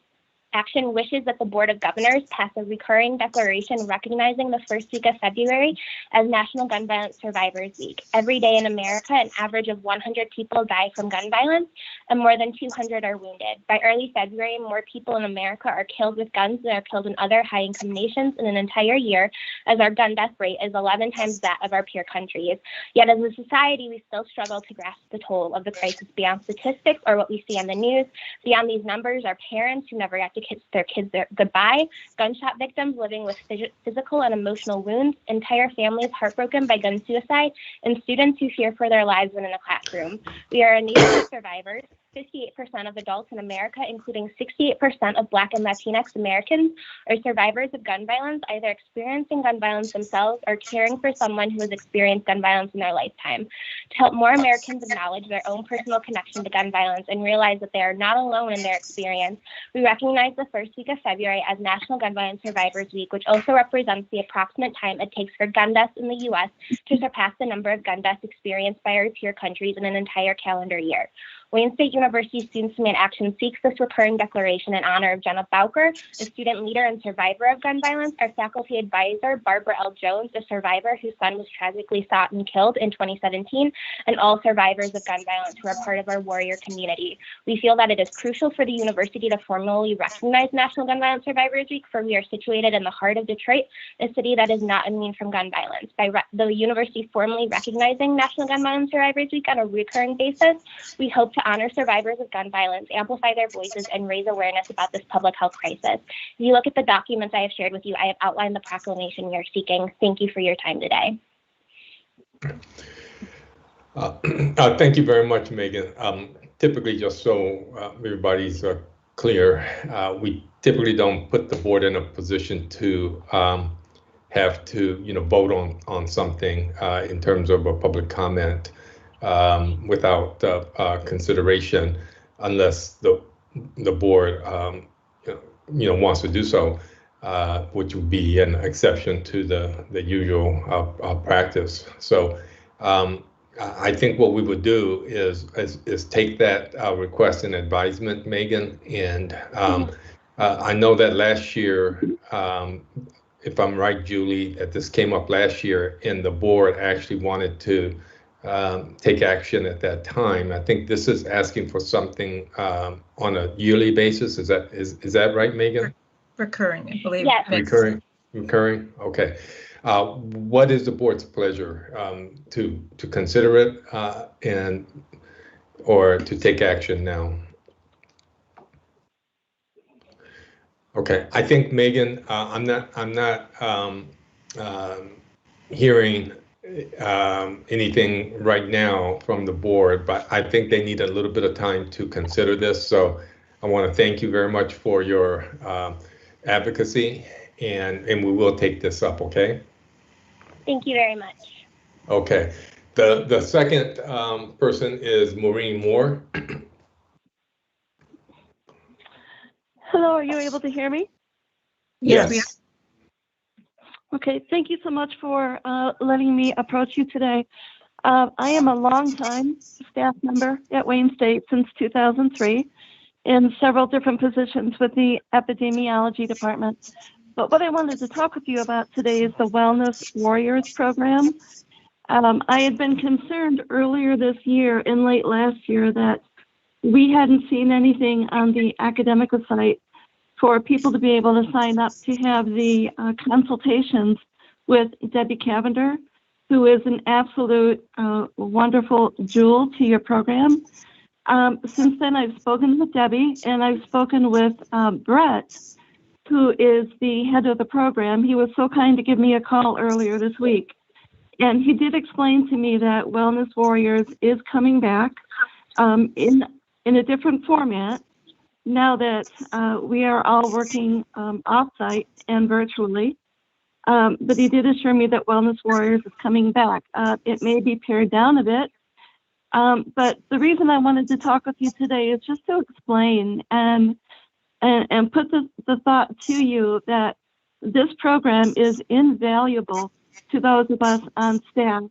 wishes that the Board of Governors pass a recurring declaration recognizing the first week of February as National Gun Violence Survivors Week. Every day in America, an average of 100 people die from gun violence and more than 200 are wounded. By early February, more people in America are killed with guns than are killed in other high-income nations in an entire year, as our gun death rate is 11 times that of our peer countries. Yet as a society, we still struggle to grasp the toll of the crisis beyond statistics or what we see on the news. Beyond these numbers are parents who never got to kiss their kids goodbye, gunshot victims living with physical and emotional wounds, entire families heartbroken by gun suicide, and students who fear for their lives when in a classroom. We are a nation of survivors. 58% of adults in America, including 68% of Black and Latinx Americans, are survivors of gun violence, either experiencing gun violence themselves or caring for someone who has experienced gun violence in their lifetime. To help more Americans acknowledge their own personal connection to gun violence and realize that they are not alone in their experience, we recognize the first week of February as National Gun Violence Survivors Week, which also represents the approximate time it takes for gun deaths in the U.S. to surpass the number of gun deaths experienced by our peer countries in an entire calendar year. Wayne State University Students Demand Action seeks this recurring declaration in honor of Jenna Bowker, a student leader and survivor of gun violence, our faculty advisor, Barbara L. Jones, a survivor whose son was tragically shot and killed in 2017, and all survivors of gun violence who are part of our warrior community. We feel that it is crucial for the university to formally recognize National Gun Violence Survivors Week, for we are situated in the heart of Detroit, a city that is not immune from gun violence. By the university formally recognizing National Gun Violence Survivors Week on a recurring basis, we hope to honor survivors of gun violence, amplify their voices, and raise awareness about this public health crisis. If you look at the documents I have shared with you, I have outlined the proclamation we are seeking. Thank you for your time today. Thank you very much, Megan. Typically, just so everybody's clear, we typically don't put the board in a position to have to, vote on something in terms of a public comment without consideration, unless the board wants to do so, which would be an exception to the usual practice. So I think what we would do is take that request and advisement, Megan, and I know that last year, if I'm right, Julie, that this came up last year, and the board actually wanted to take action at that time. I think this is asking for something on a yearly basis. Is that right, Megan? Recurring, I believe. Yes. Recurring. Okay. What is the board's pleasure to consider it or to take action now? Okay. I think, Megan, I'm not hearing anything right now from the board, but I think they need a little bit of time to consider this. So I want to thank you very much for your advocacy, and we will take this up, okay? Thank you very much. Okay. The second person is Maureen Moore. Hello, are you able to hear me? Yes. we are. Okay, thank you so much for letting me approach you today. I am a longtime staff member at Wayne State since 2003 in several different positions with the epidemiology department. But what I wanted to talk with you about today is the Wellness Warriors program. I had been concerned earlier this year and late last year that we hadn't seen anything on the academic site for people to be able to sign up to have the consultations with Debbie Cavender, who is an absolute wonderful jewel to your program. Since then, I've spoken with Debbie, and I've spoken with Brett, who is the head of the program. He was so kind to give me a call earlier this week. And he did explain to me that Wellness Warriors is coming back in a different format now that we are all working off-site and virtually. But he did assure me that Wellness Warriors is coming back. It may be pared down a bit, but the reason I wanted to talk with you today is just to explain and put the thought to you that this program is invaluable to those of us on staff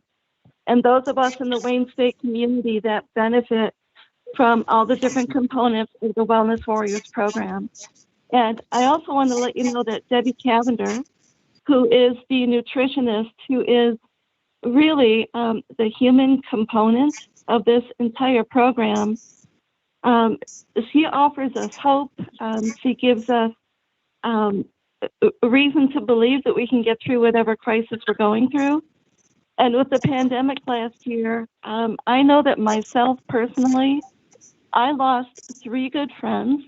and those of us in the Wayne State community that benefit from all the different components of the Wellness Warriors program. And I also want to let you know that Debbie Cavender, who is the nutritionist, who is really the human component of this entire program, she offers us hope. She gives us a reason to believe that we can get through whatever crisis we're going through. And with the pandemic last year, I know that myself personally, I lost 3 good friends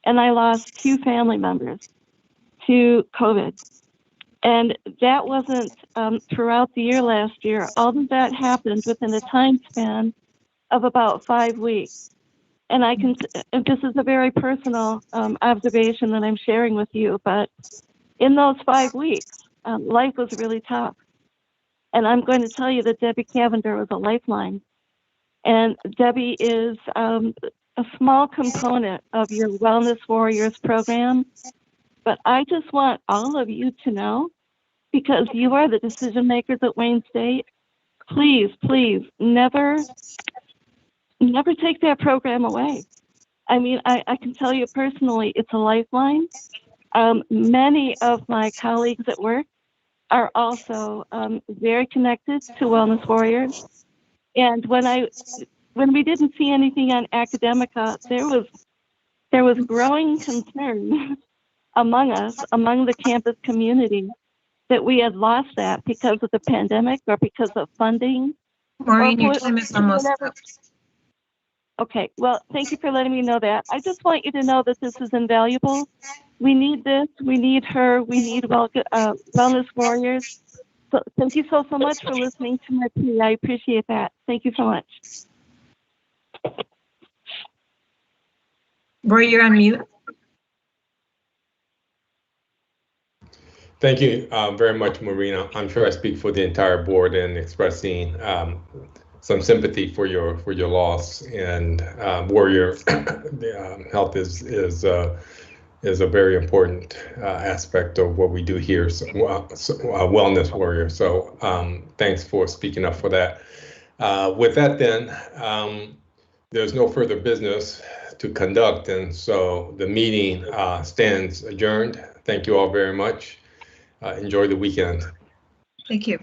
and I lost 2 family members to COVID. And that wasn't throughout the year last year. All of that happened within a time span of about 5 weeks. and this is a very personal observation that I'm sharing with you, but in those 5 weeks, life was really tough. And I'm going to tell you that Debbie Cavender was a lifeline. And Debbie is a small component of your Wellness Warriors program. But I just want all of you to know, because you are the decision makers at Wayne State, please, please never take that program away. I mean, I can tell you personally, it's a lifeline. Many of my colleagues at work are also very connected to Wellness Warriors. And when we didn't see anything on Academica, there was growing concern among us, among the campus community, that we had lost that because of the pandemic or because of funding. Maureen, your time is almost up. Okay, well, thank you for letting me know that. I just want you to know that this is invaluable. We need this, we need her, we need Wellness Warriors. So thank you so much for listening to my plea. I appreciate that. Thank you so much. Roy, you're on mute. Thank you very much, Marina. I'm sure I speak for the entire board in expressing some sympathy for your loss, and Warrior health is a very important aspect of what we do here. So, Wellness Warrior. So thanks for speaking up for that. With that, then, there's no further business to conduct, and so the meeting stands adjourned. Thank you all very much. Enjoy the weekend. Thank you.